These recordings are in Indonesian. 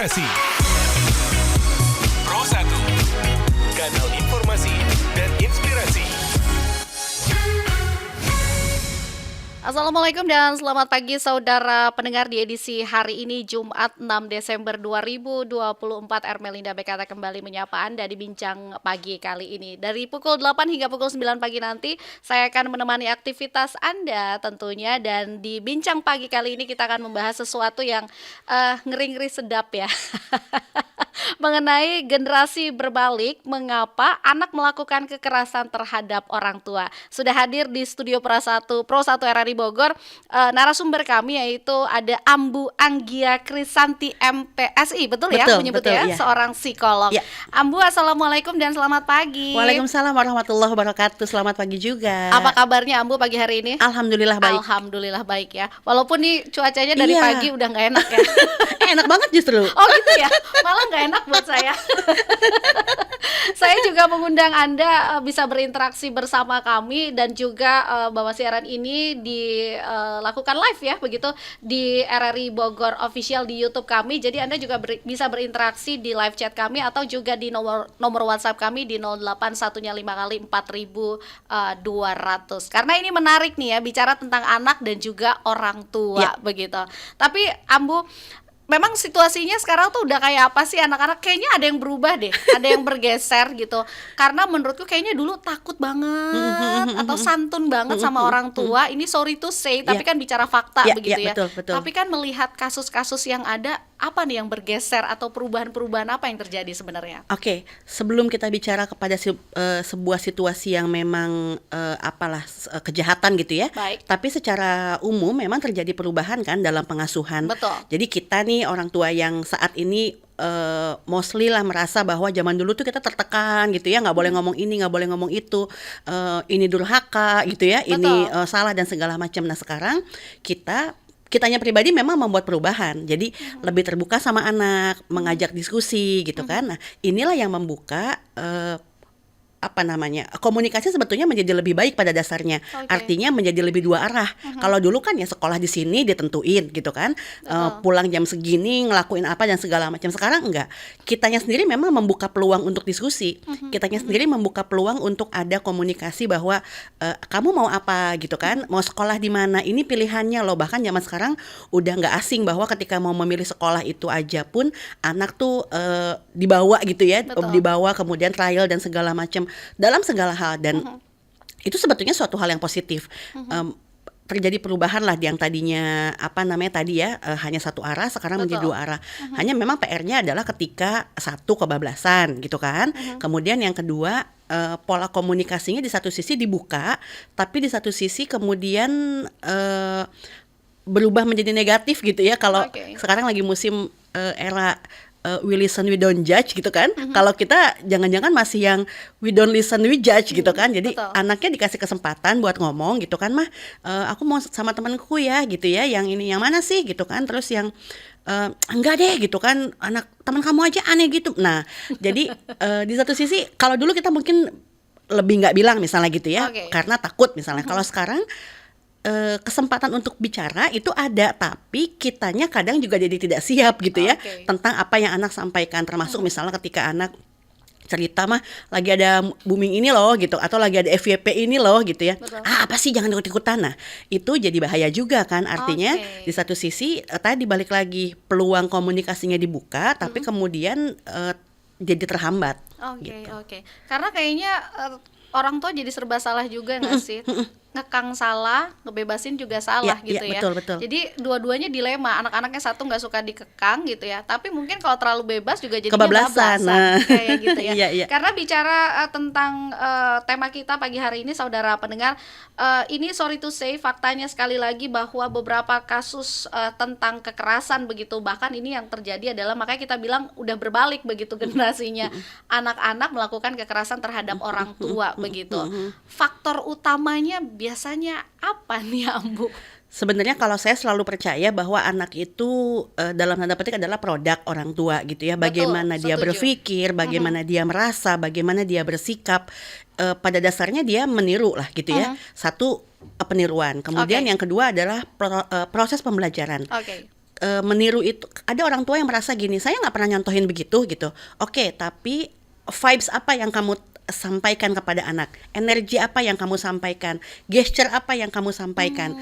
Inspirasi Pro 1, kanal informasi dan inspirasi. Assalamualaikum dan selamat pagi saudara pendengar di edisi hari ini Jumat 6 Desember 2024. Ermelinda Bekata kembali menyapa Anda di Bincang Pagi kali ini. Dari pukul 8 hingga pukul 9 pagi nanti saya akan menemani aktivitas Anda tentunya. Dan di Bincang Pagi kali ini kita akan membahas sesuatu yang ngeri-ngeri sedap ya. Mengenai generasi berbalik, mengapa anak melakukan kekerasan terhadap orang tua. Sudah hadir di studio Pro 1 RRI Bogor narasumber kami, yaitu ada Ambu Anggia Krisanti MPSI, betul ya menyebutnya, ya. Seorang psikolog. Ya. Ambu, assalamualaikum dan selamat pagi. Waalaikumsalam warahmatullahi wabarakatuh. Selamat pagi juga. Apa kabarnya Ambu pagi hari ini? Alhamdulillah baik. Alhamdulillah baik ya. Walaupun nih cuacanya dari Iya. pagi udah nggak enak ya. Enak banget justru. Oh gitu ya, malah nggak enak buat saya. Saya juga mengundang Anda bisa berinteraksi bersama kami dan juga bahwa siaran ini dilakukan live ya, begitu di RRI Bogor Official di YouTube kami. Jadi Anda juga bisa berinteraksi di live chat kami atau juga di nomor WhatsApp kami di 0815 kali 4200. Karena ini menarik nih ya, bicara tentang anak dan juga orang tua begitu. Tapi Ambu, memang situasinya sekarang tuh udah kayak apa sih, anak-anak kayaknya ada yang berubah deh, ada yang bergeser gitu. Karena menurutku kayaknya dulu takut banget atau santun banget sama orang tua. Ini sorry to say, tapi kan bicara fakta begitu ya. Betul. Tapi kan melihat kasus-kasus yang ada, apa nih yang bergeser atau perubahan-perubahan apa yang terjadi sebenarnya? Oke, sebelum kita bicara kepada sebuah situasi yang memang kejahatan gitu ya. Baik. Tapi secara umum memang terjadi perubahan kan dalam pengasuhan. Betul. Jadi kita nih orang tua yang saat ini mostly lah merasa bahwa zaman dulu tuh kita tertekan gitu ya, nggak boleh ngomong ini, nggak boleh ngomong itu, ini durhaka gitu ya. Betul. Ini salah dan segala macam. Nah sekarang kitanya pribadi memang membuat perubahan, jadi lebih terbuka sama anak, mengajak diskusi gitu kan. Nah inilah yang membuka komunikasi sebetulnya menjadi lebih baik pada dasarnya. Artinya menjadi lebih dua arah. Kalau dulu kan ya sekolah di sini ditentuin gitu kan, pulang jam segini ngelakuin apa dan segala macam. Sekarang enggak, kitanya sendiri memang membuka peluang untuk diskusi. Kitanya sendiri membuka peluang untuk ada komunikasi bahwa kamu mau apa gitu kan, mau sekolah di mana, ini pilihannya loh. Bahkan zaman sekarang udah nggak asing bahwa ketika mau memilih sekolah itu aja pun anak tuh dibawa gitu ya. Betul. Dibawa kemudian trial dan segala macam dalam segala hal, dan itu sebetulnya suatu hal yang positif. Terjadi perubahan lah yang tadinya hanya satu arah, sekarang menjadi dua arah. Hanya memang PR-nya adalah ketika satu kebablasan gitu kan. Kemudian yang kedua, pola komunikasinya di satu sisi dibuka, tapi di satu sisi kemudian berubah menjadi negatif gitu ya. Kalau sekarang lagi musim era we listen, we don't judge gitu kan. Kalau kita jangan-jangan masih yang we don't listen, we judge gitu kan. Jadi anaknya dikasih kesempatan buat ngomong gitu kan, mah aku mau sama temanku ya gitu ya, yang ini yang mana sih gitu kan. Terus yang enggak deh gitu kan, anak teman kamu aja aneh gitu. Nah jadi di satu sisi kalau dulu kita mungkin lebih nggak bilang misalnya gitu ya, karena takut misalnya. Kalau sekarang kesempatan untuk bicara itu ada, tapi kitanya kadang juga jadi tidak siap gitu ya, tentang apa yang anak sampaikan. Termasuk misalnya ketika anak cerita mah lagi ada booming ini loh gitu, atau lagi ada FYP ini loh gitu ya. Apa sih, jangan ikut-ikutan. Nah itu jadi bahaya juga kan. Artinya di satu sisi tadi balik lagi, peluang komunikasinya dibuka, tapi kemudian jadi terhambat. Karena kayaknya orang tua jadi serba salah juga nggak sih? Ngekang salah, ngebebasin juga salah gitu ya. Betul. Jadi dua-duanya dilema. Anak-anaknya satu nggak suka dikekang gitu ya, tapi mungkin kalau terlalu bebas juga jadinya kebablasan kayak gitu ya. Iya. Karena bicara tentang tema kita pagi hari ini, saudara pendengar, ini sorry to say, faktanya sekali lagi bahwa beberapa kasus tentang kekerasan begitu, bahkan ini yang terjadi adalah, makanya kita bilang udah berbalik begitu generasinya. Anak-anak melakukan kekerasan terhadap orang tua begitu. Faktor utamanya biasanya apa nih Ambu? Sebenarnya kalau saya selalu percaya bahwa anak itu dalam tanda petik adalah produk orang tua gitu ya. Bagaimana dia berpikir, bagaimana dia merasa, bagaimana dia bersikap, pada dasarnya dia meniru lah gitu ya. Satu, peniruan. Kemudian yang kedua adalah proses pembelajaran. meniru itu, ada orang tua yang merasa gini, saya nggak pernah nyontohin begitu gitu. Oke, tapi vibes apa yang kamu sampaikan kepada anak, energi apa yang kamu sampaikan, gesture apa yang kamu sampaikan.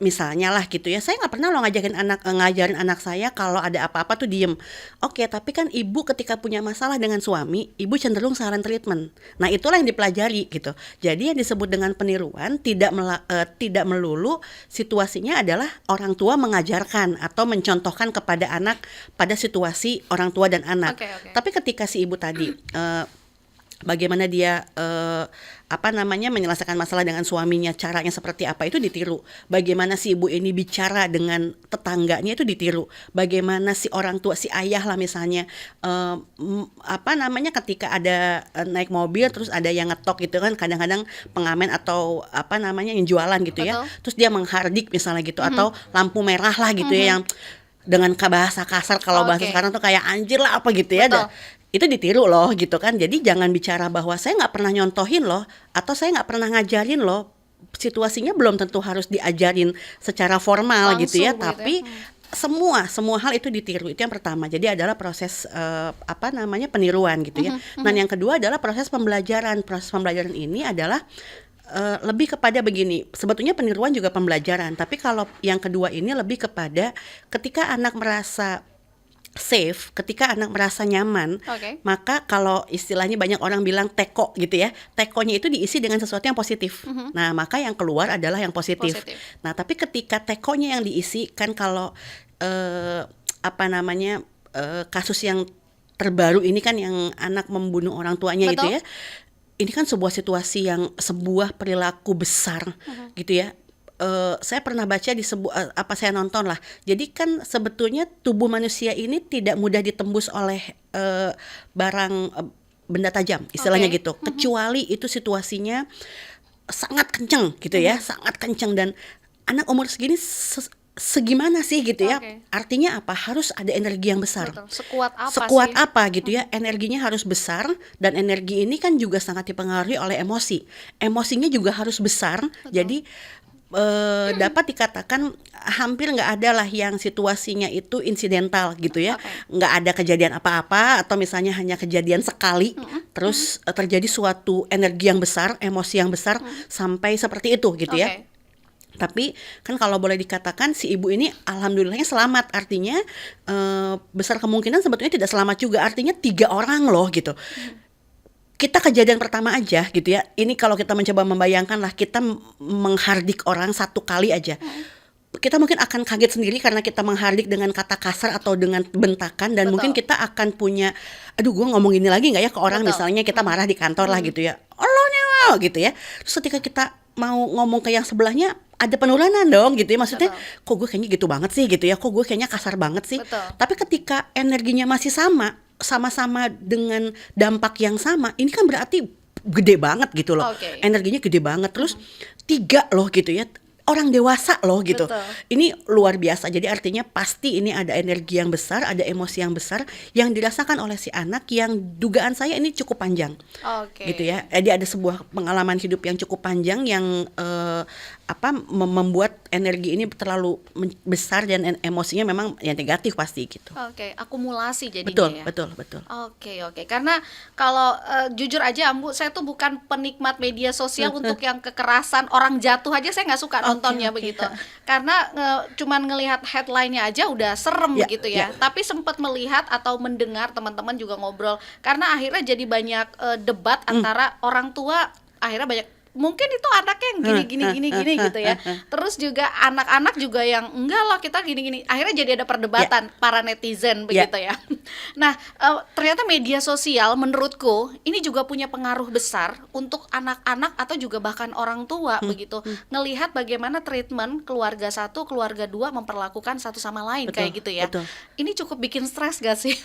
Misalnya lah gitu ya, saya nggak pernah loh ngajarin anak saya kalau ada apa-apa tuh diem. Oke, tapi kan ibu ketika punya masalah dengan suami, ibu cenderung silent treatment. Nah, itulah yang dipelajari gitu. Jadi yang disebut dengan peniruan tidak melulu situasinya adalah orang tua mengajarkan atau mencontohkan kepada anak pada situasi orang tua dan anak. Tapi ketika si ibu tadi bagaimana dia menyelesaikan masalah dengan suaminya, caranya seperti apa itu ditiru. Bagaimana si ibu ini bicara dengan tetangganya itu ditiru. Bagaimana si orang tua, si ayah lah misalnya ketika ada naik mobil terus ada yang ngetok gitu kan, kadang-kadang pengamen atau yang jualan gitu. Betul. Ya. Terus dia menghardik misalnya gitu, atau lampu merah lah gitu ya, yang dengan bahasa kasar, kalau bahasa sekarang tuh kayak anjir lah apa gitu ya. Itu ditiru loh gitu kan. Jadi jangan bicara bahwa saya nggak pernah nyontohin loh, atau saya nggak pernah ngajarin loh. Situasinya belum tentu harus diajarin secara formal langsung, gitu ya, tapi semua hal itu ditiru. Itu yang pertama. Jadi adalah proses peniruan gitu ya. Dan yang kedua adalah proses pembelajaran. Proses pembelajaran ini adalah lebih kepada begini, sebetulnya peniruan juga pembelajaran, tapi kalau yang kedua ini lebih kepada ketika anak merasa safe, ketika anak merasa nyaman, maka kalau istilahnya banyak orang bilang teko gitu ya, tekonya itu diisi dengan sesuatu yang positif. Nah, maka yang keluar adalah yang positif. Nah, tapi ketika tekonya yang diisi kan, kalau kasus yang terbaru ini kan yang anak membunuh orang tuanya. Betul. Itu ya, ini kan sebuah perilaku besar gitu ya. Saya pernah baca di saya nonton lah. Jadi kan sebetulnya tubuh manusia ini tidak mudah ditembus oleh benda tajam, istilahnya gitu. Kecuali itu situasinya sangat kenceng gitu ya, sangat kenceng, dan anak umur segini segimana sih gitu ya. Artinya apa? Harus ada energi yang besar. Betul. Sekuat apa gitu ya. Energinya harus besar, dan energi ini kan juga sangat dipengaruhi oleh emosi. Emosinya juga harus besar. Betul. Jadi dapat dikatakan hampir nggak ada lah yang situasinya itu insidental gitu ya. Nggak ada kejadian apa-apa, atau misalnya hanya kejadian sekali terus terjadi suatu energi yang besar, emosi yang besar sampai seperti itu gitu ya. Tapi kan kalau boleh dikatakan si ibu ini alhamdulillahnya selamat. Artinya besar kemungkinan sebetulnya tidak selamat juga. Artinya 3 orang loh gitu. Kita kejadian pertama aja gitu ya. Ini kalau kita mencoba membayangkan lah, kita menghardik orang 1 kali aja. Kita mungkin akan kaget sendiri karena kita menghardik dengan kata kasar atau dengan bentakan, dan mungkin kita akan punya, aduh gue ngomong ini lagi nggak ya ke orang. Misalnya kita marah di kantor lah gitu ya, Allah gitu ya. Terus ketika kita mau ngomong ke yang sebelahnya, ada penurunan dong gitu ya. Maksudnya kok gue kayaknya gitu banget sih gitu ya, kok gue kayaknya kasar banget sih. Tapi ketika energinya masih sama-sama dengan dampak yang sama, ini kan berarti gede banget gitu loh. Energinya gede banget. Terus 3 loh gitu ya, orang dewasa loh gitu. Ini luar biasa. Jadi artinya pasti ini ada energi yang besar, ada emosi yang besar yang dirasakan oleh si anak, yang dugaan saya ini cukup panjang. Gitu ya. Jadi ada sebuah pengalaman hidup yang cukup panjang yang membuat energi ini terlalu besar, dan emosinya memang yang negatif pasti gitu. Akumulasi jadinya. Betul. Karena kalau jujur aja Ambu, saya tuh bukan penikmat media sosial untuk yang kekerasan, orang jatuh aja saya nggak suka nontonnya begitu. Karena cuman ngelihat headline-nya aja udah serem begitu ya. Tapi sempat melihat atau mendengar teman-teman juga ngobrol, karena akhirnya jadi banyak debat antara orang tua, akhirnya banyak mungkin itu anaknya yang gini gitu ya. Terus juga anak-anak juga yang enggak lah kita gini. Akhirnya jadi ada perdebatan para netizen begitu ya. Nah, ternyata media sosial menurutku ini juga punya pengaruh besar untuk anak-anak atau juga bahkan orang tua begitu. Ngelihat bagaimana treatment keluarga 1, keluarga 2 memperlakukan satu sama lain kayak gitu ya. Ini cukup bikin stres gak sih?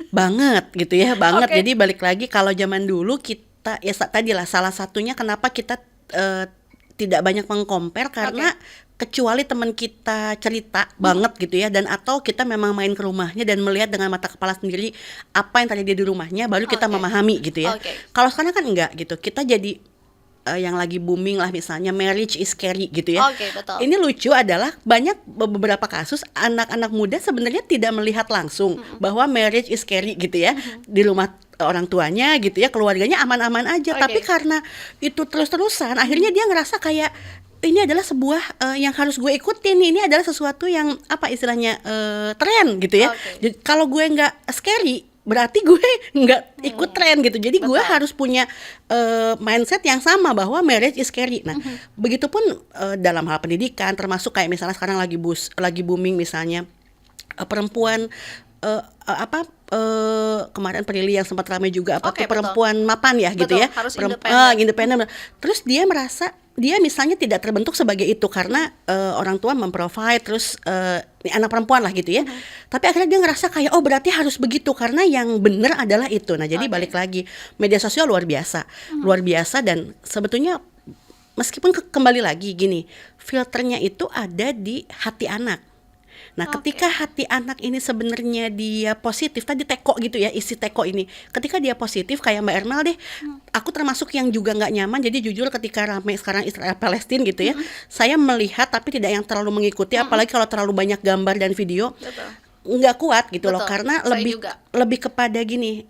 Banget gitu ya, banget. Jadi balik lagi, kalau zaman dulu kita ya tadi lah salah satunya kenapa kita tidak banyak meng-compare, karena kecuali teman kita cerita banget gitu ya, dan atau kita memang main ke rumahnya dan melihat dengan mata kepala sendiri apa yang terjadi di rumahnya, baru kita memahami gitu ya. Kalau sekarang kan enggak gitu, kita jadi yang lagi booming lah, misalnya marriage is scary gitu ya. Oke, betul. Ini lucu adalah banyak beberapa kasus anak-anak muda sebenarnya tidak melihat langsung bahwa marriage is scary gitu ya di rumah orang tuanya gitu ya, keluarganya aman-aman aja. Oke. Tapi karena itu terus-terusan, akhirnya dia ngerasa kayak ini adalah sebuah yang harus gue ikutin. Ini adalah sesuatu yang apa istilahnya tren gitu ya. Oke. Jadi kalau gue nggak scary, berarti gue nggak ikut tren gitu. Jadi gue Betul. harus punya mindset yang sama bahwa marriage is scary. Nah, begitupun dalam hal pendidikan, termasuk kayak misalnya sekarang lagi booming misalnya perempuan kemarin Prilly yang sempat ramai juga Oke, tuh betul. perempuan mapan ya gitu Betul, ya. harus independen. Independen. Terus dia merasa dia misalnya tidak terbentuk sebagai itu karena orang tua memprovide, terus ini anak perempuan lah gitu ya. Tapi akhirnya dia ngerasa kayak oh berarti harus begitu karena yang benar adalah itu. Nah, jadi Oke. balik lagi media sosial luar biasa. Luar biasa dan sebetulnya meskipun kembali lagi gini, filternya itu ada di hati anak. Nah, Oke. ketika hati anak ini sebenarnya dia positif, tadi teko gitu ya, isi teko ini. Ketika dia positif kayak Mbak Ermel deh, aku termasuk yang juga nggak nyaman. Jadi jujur ketika rame sekarang Israel Palestina gitu ya, saya melihat tapi tidak yang terlalu mengikuti, apalagi kalau terlalu banyak gambar dan video, Betul. nggak kuat gitu loh, Betul, karena saya lebih juga. lebih kepada gini.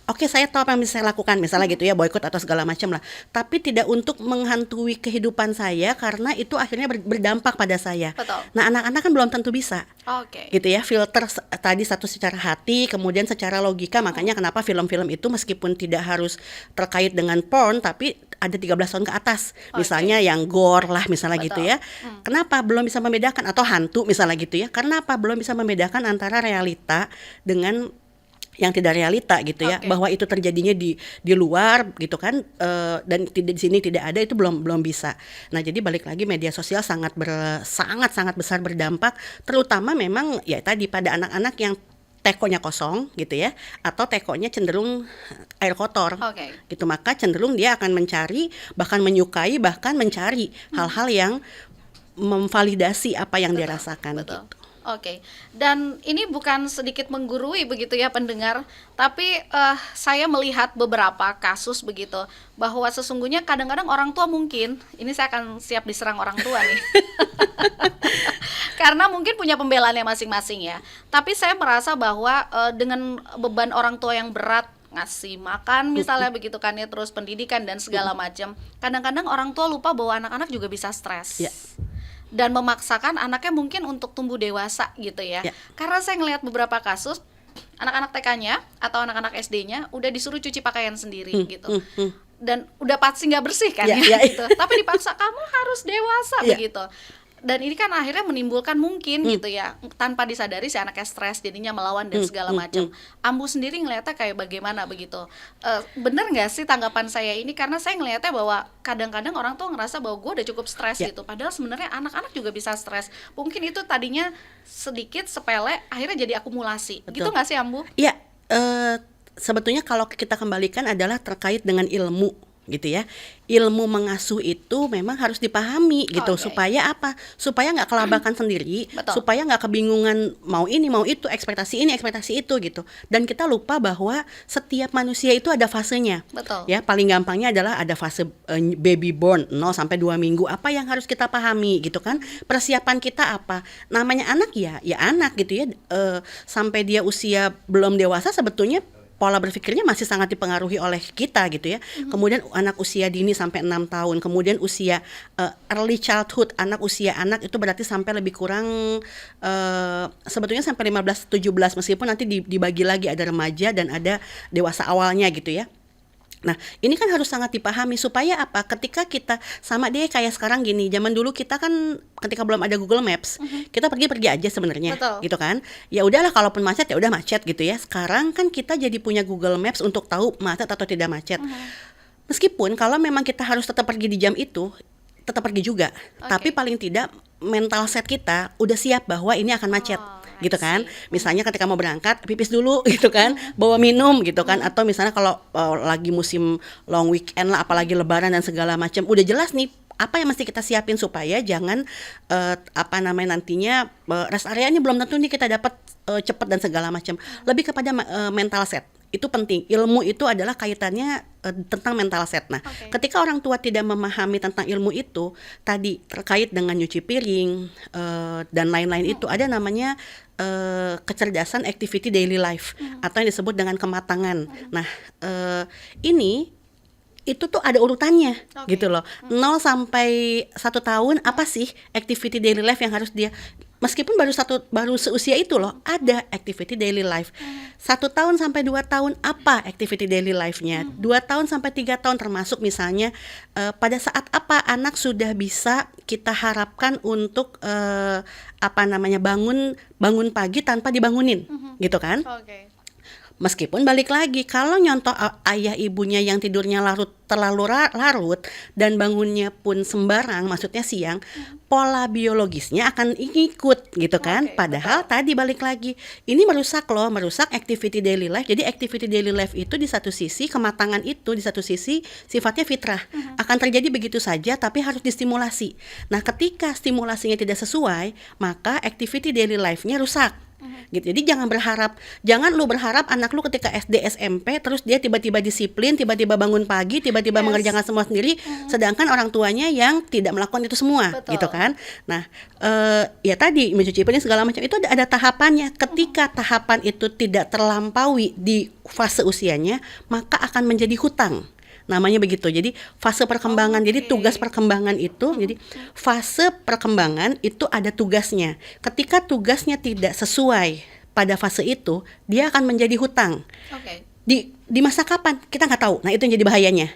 Oke, saya tahu apa yang bisa saya lakukan, misalnya gitu ya, boykot atau segala macam lah. Tapi tidak untuk menghantui kehidupan saya karena itu akhirnya berdampak pada saya. Betul. Nah, anak-anak kan belum tentu bisa. Oke. Gitu ya, filter tadi satu secara hati, kemudian secara logika. Makanya kenapa film-film itu meskipun tidak harus terkait dengan porn, tapi ada 13 tahun ke atas. Misalnya yang gore lah misalnya gitu Betul. ya. Kenapa belum bisa membedakan, atau hantu misalnya gitu ya? Karena apa? Belum bisa membedakan antara realita dengan yang tidak realita gitu ya, Oke. bahwa itu terjadinya di luar gitu kan, dan tidak di sini tidak ada, itu belum bisa. Nah, jadi balik lagi media sosial sangat sangat besar berdampak, terutama memang ya tadi pada anak-anak yang tekonya kosong gitu ya, atau tekonya cenderung air kotor. Oke. Gitu, maka cenderung dia akan mencari, bahkan menyukai, bahkan mencari hal-hal yang memvalidasi apa yang dia rasakan Betul. gitu. Oke, dan ini bukan sedikit menggurui begitu ya pendengar, tapi saya melihat beberapa kasus begitu, bahwa sesungguhnya kadang-kadang orang tua mungkin, ini saya akan siap diserang orang tua nih, karena mungkin punya pembelaannya masing-masing ya, tapi saya merasa bahwa dengan beban orang tua yang berat, ngasih makan misalnya begitu kan ya, terus pendidikan dan segala macam, kadang-kadang orang tua lupa bahwa anak-anak juga bisa stres. Ya. Dan memaksakan anaknya mungkin untuk tumbuh dewasa gitu ya. Ya. Karena saya ngelihat beberapa kasus anak-anak TK-nya atau anak-anak SD-nya udah disuruh cuci pakaian sendiri gitu. Dan udah pasti nggak bersih kan Ya, ya, ya. gitu. Tapi dipaksa kamu harus dewasa Ya. begitu. Dan ini kan akhirnya menimbulkan mungkin gitu ya, tanpa disadari si anaknya stres, jadinya melawan dan segala macam. Ambu sendiri ngelihatnya kayak bagaimana begitu? Bener nggak sih tanggapan saya ini? Karena saya ngelihatnya bahwa kadang-kadang orang tuh ngerasa bahwa gue udah cukup stres Ya. gitu. Padahal sebenarnya anak-anak juga bisa stres. Mungkin itu tadinya sedikit sepele, akhirnya jadi akumulasi. Betul. Gitu nggak sih Ambu? Ya, sebetulnya kalau kita kembalikan adalah terkait dengan ilmu gitu ya. Ilmu mengasuh itu memang harus dipahami gitu. Oke. Supaya apa? Supaya nggak kelabakan sendiri, Betul. supaya nggak kebingungan mau ini mau itu, ekspektasi ini ekspektasi itu gitu. Dan kita lupa bahwa setiap manusia itu ada fasenya. Betul. Ya, paling gampangnya adalah ada fase baby born 0 sampai 2 minggu. Apa yang harus kita pahami gitu kan? Persiapan kita apa? Namanya anak ya anak gitu ya. Sampai dia usia belum dewasa sebetulnya pola berpikirnya masih sangat dipengaruhi oleh kita gitu ya. Kemudian anak usia dini sampai 6 tahun, kemudian usia early childhood, anak itu berarti sampai lebih kurang sebetulnya sampai 15-17, meskipun nanti dibagi lagi ada remaja dan ada dewasa awalnya gitu ya. Nah, ini kan harus sangat dipahami supaya apa? Ketika kita sama dia kayak sekarang gini, zaman dulu kita kan ketika belum ada Google Maps, kita pergi aja sebenarnya, Betul. gitu kan? Ya udahlah, kalaupun macet ya udah macet gitu ya. Sekarang kan kita jadi punya Google Maps untuk tahu macet atau tidak macet. Meskipun kalau memang kita harus tetap pergi di jam itu, tetap pergi juga. Tapi paling tidak mental set kita udah siap bahwa ini akan macet. Gitu kan, misalnya ketika mau berangkat pipis dulu gitu kan, bawa minum gitu kan, atau misalnya kalau lagi musim long weekend lah, apalagi lebaran dan segala macam, udah jelas nih apa yang mesti kita siapin supaya jangan nantinya rest areanya belum tentu nih kita dapat cepat dan segala macam. Lebih kepada mental set itu penting. Ilmu itu adalah kaitannya tentang mental set. Nah, ketika orang tua tidak memahami tentang ilmu itu tadi terkait dengan nyuci piring dan lain-lain itu ada namanya kecerdasan activity daily life atau yang disebut dengan kematangan. Nah, ini itu tuh ada urutannya gitu loh. 0 sampai 1 tahun apa sih activity daily life yang harus dia, meskipun baru seusia itu loh, ada activity daily life. 1 tahun sampai 2 tahun apa activity daily life-nya? 2 tahun sampai 3 tahun termasuk misalnya pada saat apa anak sudah bisa kita harapkan untuk bangun pagi tanpa dibangunin, gitu kan? Meskipun balik lagi, kalau nyontoh ayah ibunya yang tidurnya terlalu larut dan bangunnya pun sembarang, maksudnya siang, pola biologisnya akan ikut gitu kan. Padahal tadi balik lagi, ini merusak activity daily life. Jadi activity daily life itu di satu sisi, kematangan itu di satu sisi sifatnya fitrah. Akan terjadi begitu saja tapi harus distimulasi. Nah, ketika stimulasinya tidak sesuai, maka activity daily life-nya rusak. Gitu. Jadi jangan lu berharap anak lu ketika SD SMP terus dia tiba-tiba disiplin, tiba-tiba bangun pagi, tiba-tiba mengerjakan semua sendiri, sedangkan orang tuanya yang tidak melakukan itu semua. Gitu kan. Nah, ya tadi mencuci piring segala macam itu ada tahapannya. Ketika tahapan itu tidak terlampaui di fase usianya, maka akan menjadi hutang. Namanya begitu. Jadi fase perkembangan, jadi tugas perkembangan itu, jadi fase perkembangan itu ada tugasnya. Ketika tugasnya tidak sesuai pada fase itu, dia akan menjadi hutang. Di masa kapan? Kita nggak tahu. Nah, itu yang jadi bahayanya.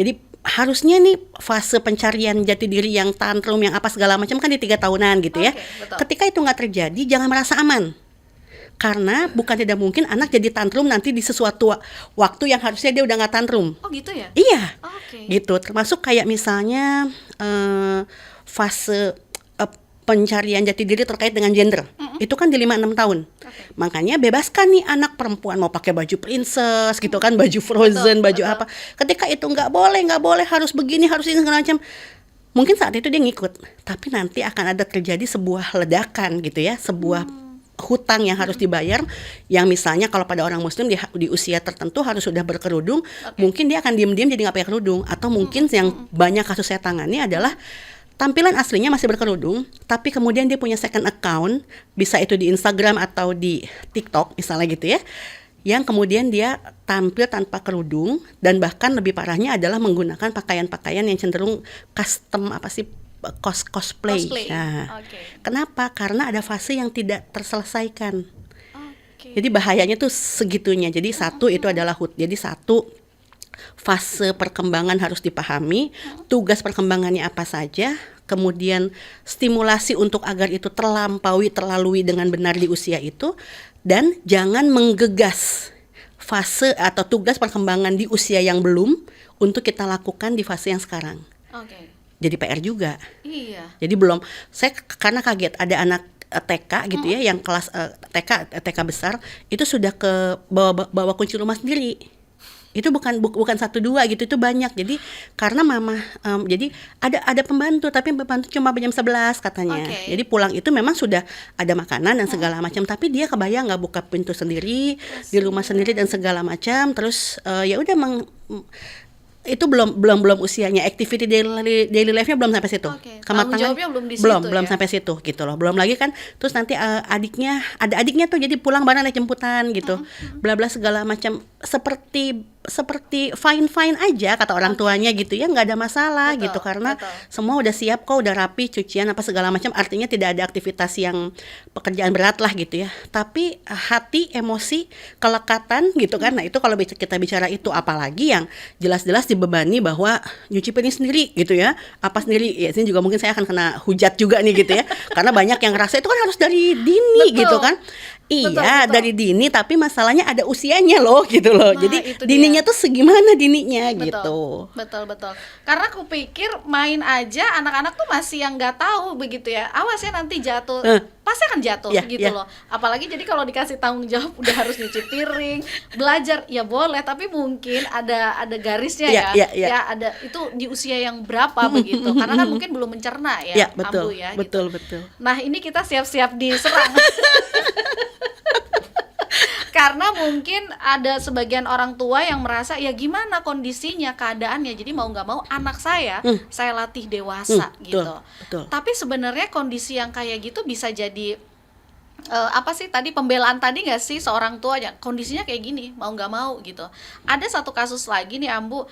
Jadi harusnya nih fase pencarian jati diri yang tantrum, yang apa segala macam kan di 3 tahunan gitu ya. Ketika itu nggak terjadi, jangan merasa aman. Karena bukan tidak mungkin anak jadi tantrum nanti di sesuatu waktu yang harusnya dia udah nggak tantrum. Oh gitu ya? Iya, gitu. Termasuk kayak misalnya fase pencarian jati diri terkait dengan gender. Itu kan di 5-6 tahun. Makanya bebaskan nih anak perempuan mau pakai baju princess gitu kan, baju Frozen, baju apa. Ketika itu nggak boleh harus begini, harus ini segala macam. Mungkin saat itu dia ngikut, tapi nanti akan ada terjadi sebuah ledakan gitu ya, sebuah hutang yang harus dibayar, yang misalnya kalau pada orang muslim di usia tertentu harus sudah berkerudung, mungkin dia akan diam-diam jadi nggak pakai kerudung, atau mungkin yang banyak kasus saya tangani adalah tampilan aslinya masih berkerudung, tapi kemudian dia punya second account, bisa itu di Instagram atau di TikTok misalnya gitu ya, yang kemudian dia tampil tanpa kerudung, dan bahkan lebih parahnya adalah menggunakan pakaian-pakaian yang cenderung custom cosplay. Nah, kenapa? Karena ada fase yang tidak terselesaikan. Jadi bahayanya tuh segitunya. Jadi satu itu adalah jadi satu fase perkembangan harus dipahami, tugas perkembangannya apa saja, kemudian stimulasi untuk agar itu terlalui dengan benar di usia itu, dan jangan menggegas fase atau tugas perkembangan di usia yang belum untuk kita lakukan di fase yang sekarang. Jadi PR juga. Jadi belum, saya karena kaget ada anak TK gitu ya, yang kelas TK besar itu sudah ke bawa kunci rumah sendiri. Itu bukan 1-2 gitu, itu banyak. Jadi karena mama jadi ada pembantu, tapi pembantu cuma jam 11 katanya. Jadi pulang itu memang sudah ada makanan dan segala macam, tapi dia kebayang nggak buka pintu sendiri di rumah sendiri dan segala macam. Terus ya udah itu belum usianya, activity daily life-nya belum sampai situ. Tanggung jawabnya belum di situ. Belum sampai situ gitu loh. Belum lagi kan, terus nanti ada adiknya tuh jadi pulang bareng naik jemputan gitu. Bla bla segala macam, seperti fine aja kata orang tuanya gitu ya, nggak ada masalah gitu, karena semua udah siap kok, udah rapi, cucian apa segala macam, artinya tidak ada aktivitas yang pekerjaan berat lah gitu ya. Tapi hati, emosi, kelekatan gitu kan. Nah, itu kalau kita bicara itu, apalagi yang jelas-jelas dibebani bahwa nyuci piring sendiri gitu ya, apa sendiri ya, sini juga mungkin saya akan kena hujat juga nih gitu ya, karena banyak yang ngerasa itu kan harus dari dini gitu kan. Iya, dari dini, tapi masalahnya ada usianya loh gitu loh. Nah, jadi dininya tuh segimana dininya gitu. Betul. Karena aku pikir main aja anak-anak tuh masih yang nggak tahu begitu ya. Awas ya nanti jatuh. Pasti akan jatuh gitu loh. Apalagi jadi kalau dikasih tanggung jawab udah harus nyuci piring, belajar ya boleh, tapi mungkin ada garisnya ya ada itu di usia yang berapa begitu. Karena kan mungkin belum mencerna ya, betul, Ambu ya. Betul. Nah, ini kita siap-siap diserang. Karena mungkin ada sebagian orang tua yang merasa ya gimana kondisinya, keadaannya, jadi mau nggak mau anak saya latih dewasa gitu. Betul. Tapi sebenarnya kondisi yang kayak gitu bisa jadi apa sih tadi pembelaan tadi nggak sih seorang tua ya kondisinya kayak gini mau nggak mau gitu. Ada satu kasus lagi nih Ambu,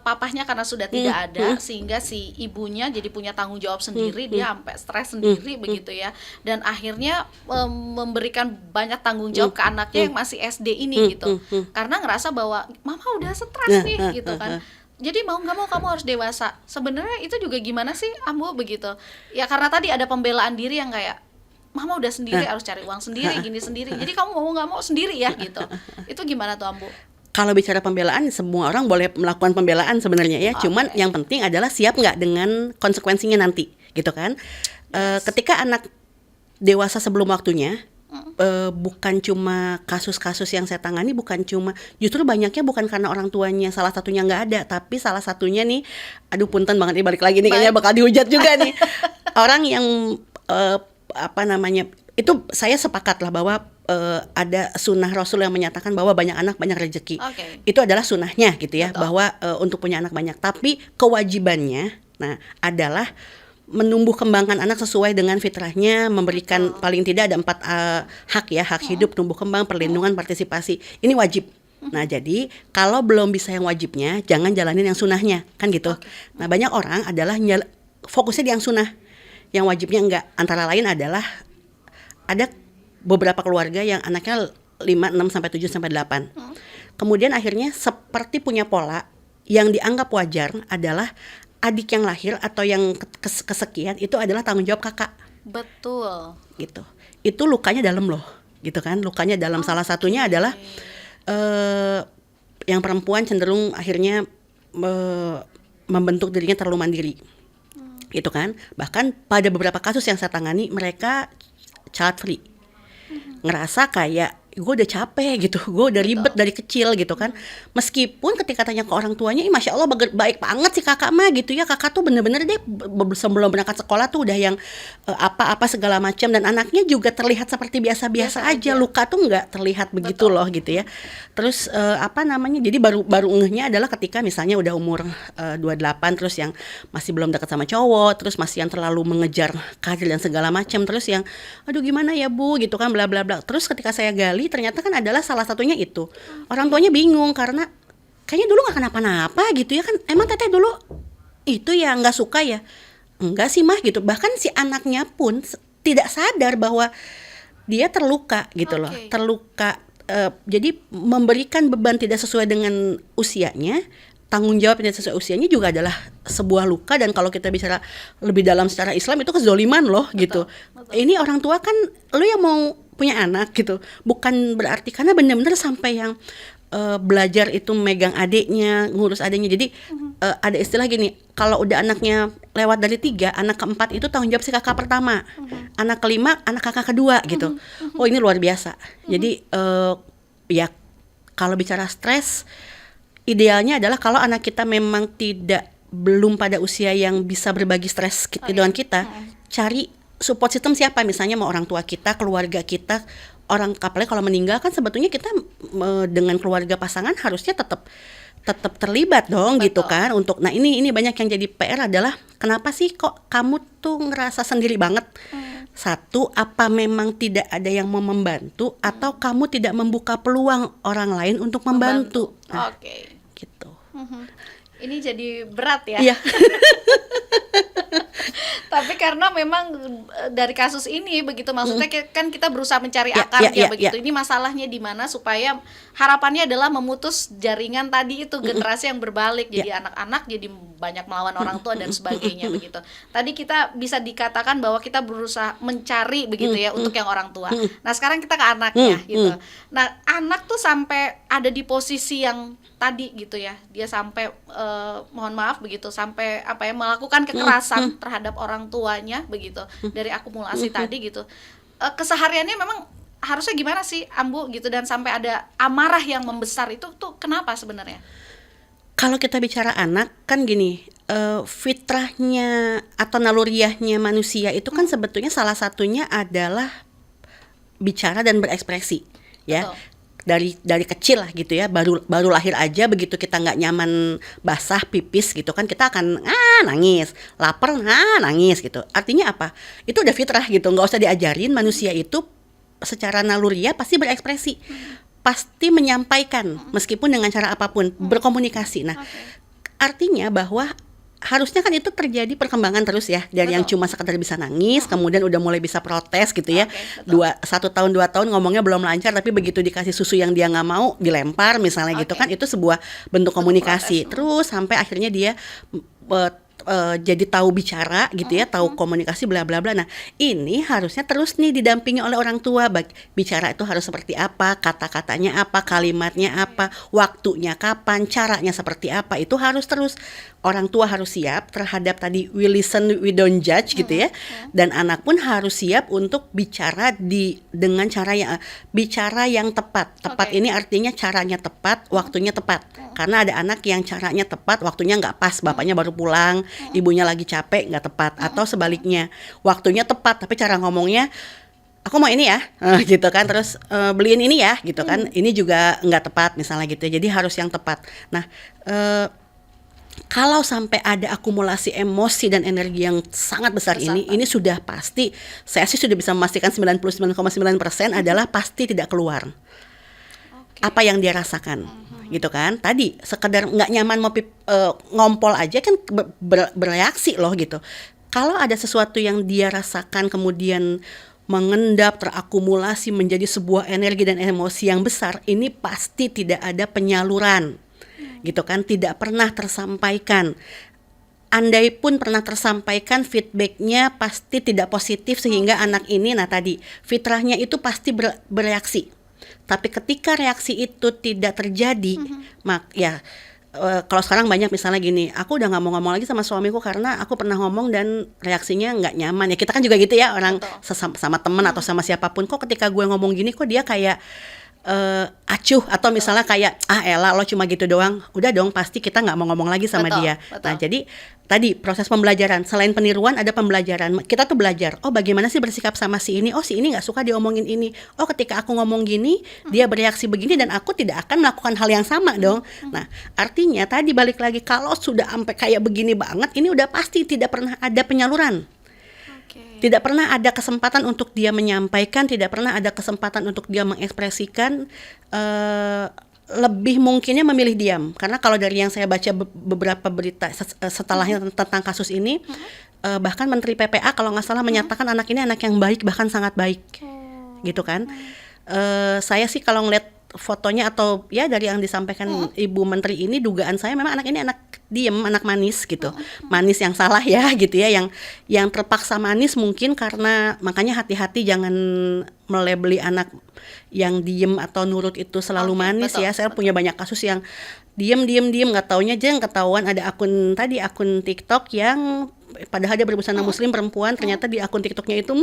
papahnya karena sudah tidak ada sehingga si ibunya jadi punya tanggung jawab sendiri, dia sampai stres sendiri begitu ya, dan akhirnya memberikan banyak tanggung jawab ke anaknya yang masih SD ini gitu, karena ngerasa bahwa mama udah stres nih gitu kan. Jadi mau nggak mau kamu harus dewasa. Sebenarnya itu juga gimana sih Ambu begitu? Ya karena tadi ada pembelaan diri yang kayak mama udah sendiri harus cari uang sendiri gini sendiri. Jadi kamu mau nggak mau sendiri ya gitu. Itu gimana tuh Ambu? Kalau bicara pembelaan, semua orang boleh melakukan pembelaan sebenarnya ya. Cuman yang penting adalah siap nggak dengan konsekuensinya nanti, gitu kan? Ketika anak dewasa sebelum waktunya, bukan cuma kasus-kasus yang saya tangani, bukan cuma, justru banyaknya bukan karena orang tuanya salah satunya nggak ada, tapi salah satunya nih, aduh punten banget nih balik lagi nih, kayaknya bakal dihujat juga nih. Orang yang itu saya sepakat lah bahwa ada sunnah Rasul yang menyatakan bahwa banyak anak banyak rezeki. Itu adalah sunnahnya gitu ya. Betul. Bahwa untuk punya anak banyak, tapi kewajibannya adalah menumbuh kembangkan anak sesuai dengan fitrahnya, memberikan paling tidak ada 4 hak ya, hak hidup, tumbuh kembang, perlindungan, partisipasi. Ini wajib. Nah jadi kalau belum bisa yang wajibnya, jangan jalanin yang sunnahnya, kan gitu. Nah banyak orang adalah fokusnya di yang sunnah, yang wajibnya enggak. Antara lain adalah ada beberapa keluarga yang anaknya 5, 6, sampai 7, sampai 8. Kemudian akhirnya seperti punya pola yang dianggap wajar adalah adik yang lahir atau yang kesekian itu adalah tanggung jawab kakak. Betul. Gitu. Itu lukanya dalam loh, gitu kan? Lukanya dalam. Salah satunya adalah yang perempuan cenderung akhirnya membentuk dirinya terlalu mandiri. Gitu kan? Bahkan pada beberapa kasus yang saya tangani mereka child free. Ngerasa kayak gue udah capek gitu, gue udah ribet dari kecil gitu kan. Meskipun ketika tanya ke orang tuanya, masya Allah baik banget sih kakak mah gitu ya. Kakak tuh bener-bener deh sebelum berangkat sekolah tuh udah yang apa-apa segala macam. Dan anaknya juga terlihat seperti biasa-biasa aja. Luka tuh nggak terlihat begitu loh gitu ya. Terus jadi baru ngehnya adalah ketika misalnya udah umur 28, terus yang masih belum dekat sama cowok, terus masih yang terlalu mengejar karir dan segala macam, terus yang aduh gimana ya bu gitu kan bla bla bla. Terus ketika saya gali ternyata kan adalah salah satunya itu. Orang tuanya bingung karena kayaknya dulu gak kenapa-napa gitu ya kan. Emang teteh dulu itu ya gak suka ya? Enggak sih mah gitu. Bahkan si anaknya pun tidak sadar bahwa dia terluka gitu loh. Terluka. Jadi memberikan beban tidak sesuai dengan usianya, tanggung jawab tidak sesuai usianya juga adalah sebuah luka. Dan kalau kita bicara lebih dalam secara Islam itu kezoliman loh gitu. Ini orang tua kan lu yang mau punya anak gitu, bukan berarti karena benar-benar sampai yang belajar itu megang adiknya, ngurus adiknya. Jadi ada istilah gini, kalau udah anaknya lewat dari 3, anak keempat itu tanggung jawab si kakak pertama, anak kelima anak kakak kedua gitu. Oh ini luar biasa. Jadi ya kalau bicara stres, idealnya adalah kalau anak kita memang belum pada usia yang bisa berbagi stres dengan kita, cari support system siapa, misalnya mau orang tua kita, keluarga kita, orang apalagi kalau meninggal kan sebetulnya kita dengan keluarga pasangan harusnya tetap terlibat dong. Betul. Gitu kan untuk ini banyak yang jadi PR adalah kenapa sih kok kamu tuh ngerasa sendiri banget. Satu, apa memang tidak ada yang mau membantu atau kamu tidak membuka peluang orang lain untuk membantu. Gitu. Ini jadi berat ya. Iya. Tapi karena memang dari kasus ini begitu, maksudnya kan kita berusaha mencari akarnya begitu. Ini masalahnya di mana supaya harapannya adalah memutus jaringan tadi itu, generasi yang berbalik, jadi anak-anak jadi banyak melawan orang tua dan sebagainya begitu. Tadi kita bisa dikatakan bahwa kita berusaha mencari begitu ya untuk yang orang tua. Nah, sekarang kita ke anaknya gitu. Nah, anak tuh sampai ada di posisi yang tadi gitu ya. Dia sampai mohon maaf begitu, sampai melakukan kekerasan terhadap orang tuanya begitu, dari akumulasi tadi gitu. Kesehariannya memang harusnya gimana sih Ambu gitu, dan sampai ada amarah yang membesar itu tuh kenapa sebenarnya? Kalau kita bicara anak kan gini, fitrahnya atau naluriahnya manusia itu kan sebetulnya salah satunya adalah bicara dan berekspresi. Ya. dari kecil lah gitu ya, baru lahir aja begitu kita nggak nyaman basah pipis gitu kan, kita akan nangis, lapar nangis gitu. Artinya apa? Itu udah fitrah gitu, nggak usah diajarin. Manusia itu secara naluriah pasti berekspresi, pasti menyampaikan meskipun dengan cara apapun, berkomunikasi. Nah, artinya bahwa harusnya kan itu terjadi perkembangan terus ya, dari yang cuma sekedar bisa nangis, kemudian udah mulai bisa protes gitu ya. 1 tahun 2 tahun ngomongnya belum lancar, tapi begitu dikasih susu yang dia nggak mau dilempar misalnya gitu kan, itu sebuah bentuk komunikasi. Terus sampai akhirnya dia jadi tahu bicara gitu ya, tahu komunikasi bla bla bla. Nah, ini harusnya terus nih didampingi oleh orang tua. Bicara itu harus seperti apa, kata-katanya apa, kalimatnya apa, waktunya kapan, caranya seperti apa, itu harus terus. Orang tua harus siap terhadap tadi we listen, we don't judge gitu ya. Dan anak pun harus siap untuk bicara dengan cara yang tepat. Tepat ini artinya caranya tepat, waktunya tepat. Karena ada anak yang caranya tepat, waktunya nggak pas, bapaknya baru pulang, ibunya lagi capek, nggak tepat. Atau sebaliknya, waktunya tepat tapi cara ngomongnya, aku mau ini ya, gitu kan, terus beliin ini ya, gitu kan, ini juga nggak tepat misalnya gitu. Jadi harus yang tepat. Nah, kalau sampai ada akumulasi emosi dan energi yang sangat besar ini sudah pasti, saya sih sudah bisa memastikan 99,9% adalah pasti tidak keluar. Apa yang dia rasakan, gitu kan? Tadi sekedar nggak nyaman mau ngompol aja kan bereaksi loh gitu. Kalau ada sesuatu yang dia rasakan kemudian mengendap, terakumulasi menjadi sebuah energi dan emosi yang besar, ini pasti tidak ada penyaluran. Gitu kan, tidak pernah tersampaikan. Andai pun pernah tersampaikan, feedbacknya pasti tidak positif sehingga anak ini, nah tadi fitrahnya itu pasti bereaksi. Tapi ketika reaksi itu tidak terjadi, kalau sekarang banyak misalnya gini, aku udah nggak mau ngomong lagi sama suamiku karena aku pernah ngomong dan reaksinya nggak nyaman. Ya kita kan juga gitu ya, orang sama temen atau sama siapapun, kok ketika gue ngomong gini kok dia kayak acuh, atau misalnya kayak elah lo cuma gitu doang, udah dong pasti kita nggak mau ngomong lagi sama dia. Nah jadi tadi proses pembelajaran, selain peniruan ada pembelajaran. Kita tuh belajar, bagaimana sih bersikap sama si ini, si ini nggak suka diomongin ini, ketika aku ngomong gini dia bereaksi begini dan aku tidak akan melakukan hal yang sama dong. Nah artinya tadi balik lagi, kalau sudah sampai kayak begini banget, ini udah pasti tidak pernah ada penyaluran. Tidak pernah ada kesempatan untuk dia menyampaikan, tidak pernah ada kesempatan untuk dia mengekspresikan, lebih mungkinnya memilih diam. Karena kalau dari yang saya baca beberapa berita setelahnya tentang kasus ini, bahkan Menteri PPA kalau nggak salah menyatakan anak ini anak yang baik, bahkan sangat baik, gitu kan. Saya sih kalau ngeliat fotonya atau ya dari yang disampaikan Ibu Menteri ini, dugaan saya memang anak ini anak diem, anak manis gitu. Manis yang salah ya gitu ya, yang terpaksa manis mungkin, karena makanya hati-hati jangan melebeli anak yang diem atau nurut itu selalu manis. Saya punya banyak kasus yang diem nggak taunya jeng ketahuan ada akun TikTok yang padahal dia berbusana muslim, perempuan, ternyata di akun TikToknya itu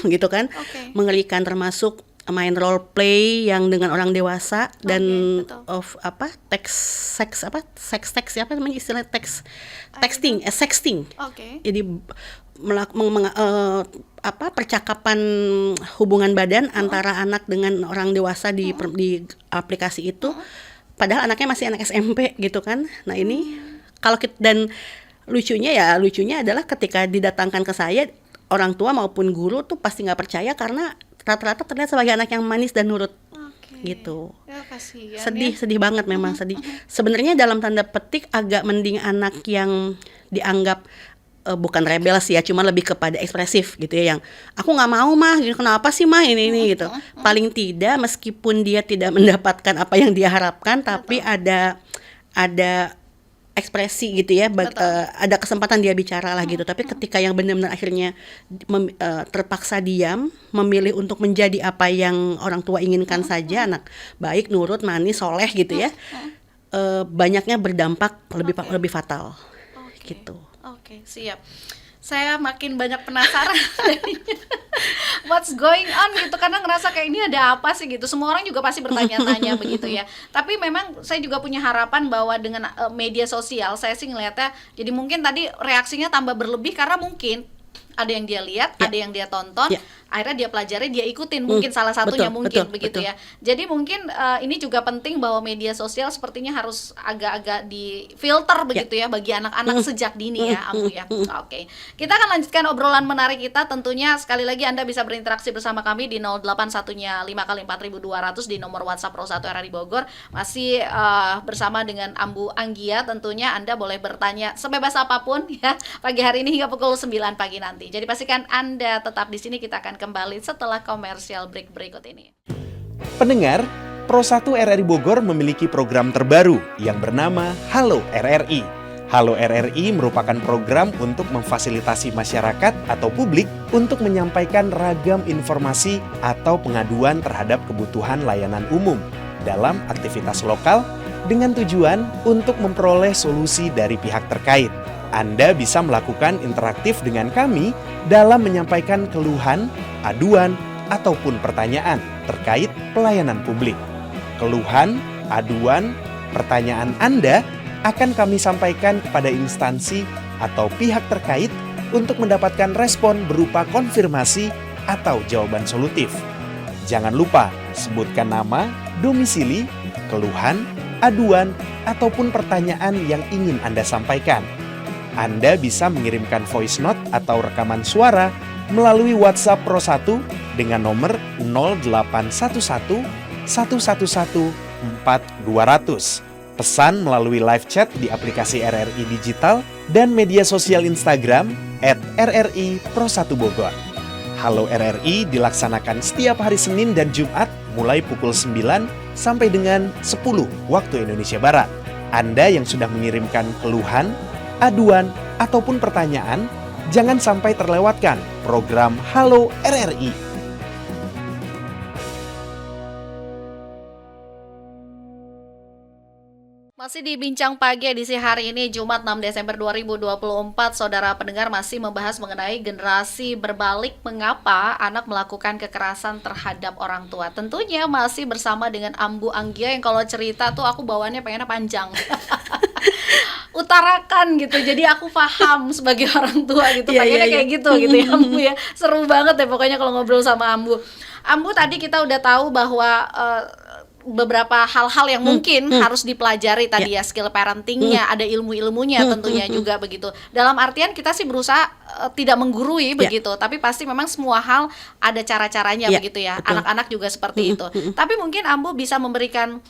gitu kan, mengerikan, termasuk main role play yang dengan orang dewasa dan sexting. Jadi percakapan hubungan badan antara anak dengan orang dewasa di aplikasi itu, padahal anaknya masih anak SMP gitu kan. Nah ini kalau dan lucunya adalah ketika didatangkan ke saya, orang tua maupun guru tuh pasti nggak percaya karena rata-rata terlihat sebagai anak yang manis dan nurut. Gitu. Ya, sedih banget, memang sedih. Sebenarnya dalam tanda petik agak mending anak yang dianggap bukan rebel sih ya, cuma lebih kepada ekspresif gitu ya, yang aku nggak mau mah, kenapa sih mah ini gitu. Paling tidak meskipun dia tidak mendapatkan apa yang dia harapkan, tapi ada ekspresi gitu ya, ada kesempatan dia bicara lah gitu. Tapi ketika yang benar-benar akhirnya terpaksa diam, memilih untuk menjadi apa yang orang tua inginkan saja, anak baik, nurut, manis, soleh gitu ya, banyaknya berdampak lebih fatal gitu. Siap. Saya makin banyak penasaran what's going on gitu, karena ngerasa kayak ini ada apa sih gitu. Semua orang juga pasti bertanya-tanya begitu ya. Tapi memang saya juga punya harapan bahwa dengan media sosial, saya sih ngelihatnya jadi mungkin tadi reaksinya tambah berlebih karena mungkin ada yang dia lihat, Ya. ada yang dia tonton, Ya. akhirnya dia pelajari, dia ikutin, mungkin salah satunya betul, mungkin betul, begitu betul. ya. Jadi mungkin ini juga penting bahwa media sosial sepertinya harus agak-agak difilter begitu ya bagi anak-anak sejak dini ya, Ambu ya. Oke. Kita akan lanjutkan obrolan menarik kita. Tentunya sekali lagi Anda bisa berinteraksi bersama kami di 081-nya 5 kali 4200 di nomor WhatsApp Pro 1 RRI Bogor. Masih bersama dengan Ambu Anggia. Tentunya Anda boleh bertanya sebebas apapun ya pagi hari ini hingga pukul 9 pagi nanti. Jadi pastikan Anda tetap di sini, kita akan kembali setelah komersial break berikut ini. Pendengar, Pro 1 RRI Bogor memiliki program terbaru yang bernama Halo RRI. Halo RRI merupakan program untuk memfasilitasi masyarakat atau publik untuk menyampaikan ragam informasi atau pengaduan terhadap kebutuhan layanan umum dalam aktivitas lokal dengan tujuan untuk memperoleh solusi dari pihak terkait. Anda bisa melakukan interaktif dengan kami dalam menyampaikan keluhan, aduan, ataupun pertanyaan terkait pelayanan publik. Keluhan, aduan, pertanyaan Anda akan kami sampaikan kepada instansi atau pihak terkait untuk mendapatkan respon berupa konfirmasi atau jawaban solutif. Jangan lupa sebutkan nama, domisili, keluhan, aduan, ataupun pertanyaan yang ingin Anda sampaikan. Anda bisa mengirimkan voice note atau rekaman suara melalui WhatsApp Pro 1 dengan nomor 0811 111 4200. Pesan melalui live chat di aplikasi RRI Digital dan media sosial Instagram @RRI Pro 1 Bogor. Halo RRI dilaksanakan setiap hari Senin dan Jumat mulai pukul 9 sampai dengan 10 waktu Indonesia Barat. Anda yang sudah mengirimkan keluhan, aduan, ataupun pertanyaan, jangan sampai terlewatkan program Halo RRI. Masih di Bincang Pagi edisi hari ini Jumat 6 Desember 2024, saudara pendengar masih membahas mengenai generasi berbalik, mengapa anak melakukan kekerasan terhadap orang tua. Tentunya masih bersama dengan Ambu Anggia yang kalau cerita tuh aku bawaannya pengennya panjang. Utarakan gitu, jadi aku paham sebagai orang tua gitu, pengennya kayak gitu ya Ambu ya. Seru banget ya pokoknya kalau ngobrol sama Ambu. Ambu, tadi kita udah tahu bahwa beberapa hal-hal yang mungkin harus dipelajari tadi ya, skill parentingnya, ada ilmu-ilmunya tentunya juga begitu. Dalam artian kita sih berusaha tidak menggurui begitu, tapi pasti memang semua hal ada cara-caranya begitu ya. Betul. Anak-anak juga seperti itu. Tapi mungkin Ambu bisa memberikan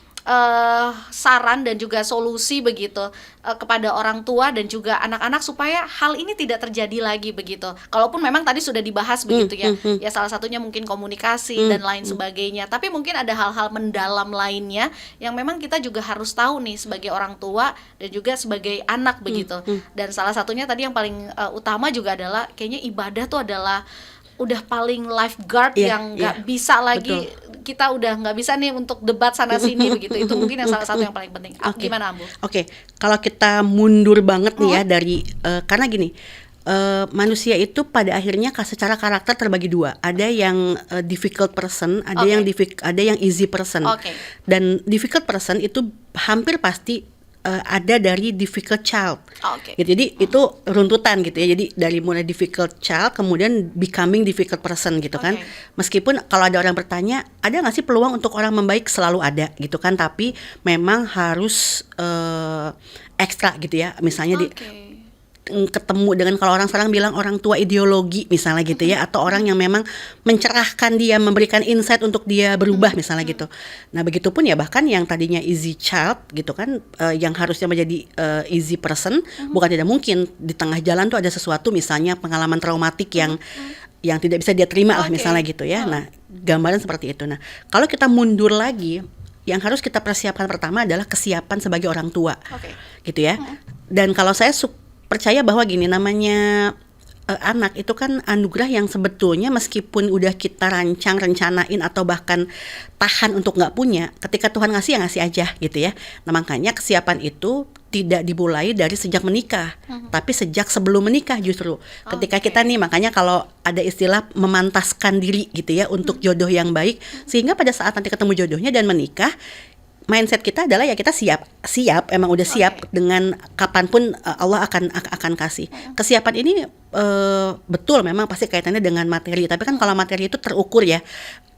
saran dan juga solusi begitu kepada orang tua dan juga anak-anak supaya hal ini tidak terjadi lagi begitu. Kalaupun memang tadi sudah dibahas begitu ya, ya salah satunya mungkin komunikasi dan lain sebagainya. Tapi mungkin ada hal-hal mendalam lainnya yang memang kita juga harus tahu nih sebagai orang tua dan juga sebagai anak begitu. Dan salah satunya tadi yang paling utama juga adalah kayaknya ibadah tuh adalah udah paling lifeguard yang nggak bisa lagi. Betul. Kita udah nggak bisa nih untuk debat sana sini begitu. Itu mungkin yang salah satu yang paling penting. Gimana Ambu? Oke, kalau kita mundur banget nih ya dari karena gini, manusia itu pada akhirnya secara karakter terbagi dua. Ada yang difficult person, ada yang easy person. Dan difficult person itu hampir pasti ada dari difficult child. Gitu. Jadi itu runtutan gitu ya. Jadi dari mulai difficult child kemudian becoming difficult person gitu kan. Meskipun kalau ada orang bertanya, ada nggak sih peluang untuk orang membaik? Selalu ada gitu kan. Tapi memang harus ekstra gitu ya. Misalnya ketemu dengan, kalau orang sekarang bilang orang tua ideologi misalnya gitu ya, atau orang yang memang mencerahkan dia, memberikan insight untuk dia berubah misalnya gitu. Nah begitupun ya, bahkan yang tadinya easy child gitu kan, yang harusnya menjadi easy person, bukan tidak mungkin di tengah jalan tuh ada sesuatu, misalnya pengalaman traumatik yang tidak bisa dia terima lah misalnya gitu ya. Nah gambaran seperti itu. Nah kalau kita mundur lagi, yang harus kita persiapkan pertama adalah kesiapan sebagai orang tua, gitu ya. Dan kalau saya percaya bahwa gini, namanya anak itu kan anugerah yang sebetulnya meskipun udah kita rencanain atau bahkan tahan untuk nggak punya, ketika Tuhan ngasih ya ngasih aja gitu ya. Nah makanya kesiapan itu tidak dimulai dari sejak menikah, tapi sejak sebelum menikah justru. Ketika kita nih, makanya kalau ada istilah memantaskan diri gitu ya untuk jodoh yang baik, sehingga pada saat nanti ketemu jodohnya dan menikah, mindset kita adalah ya kita siap, emang udah siap dengan kapanpun Allah akan kasih. Kesiapan ini betul memang pasti kaitannya dengan materi, tapi kan kalau materi itu terukur ya,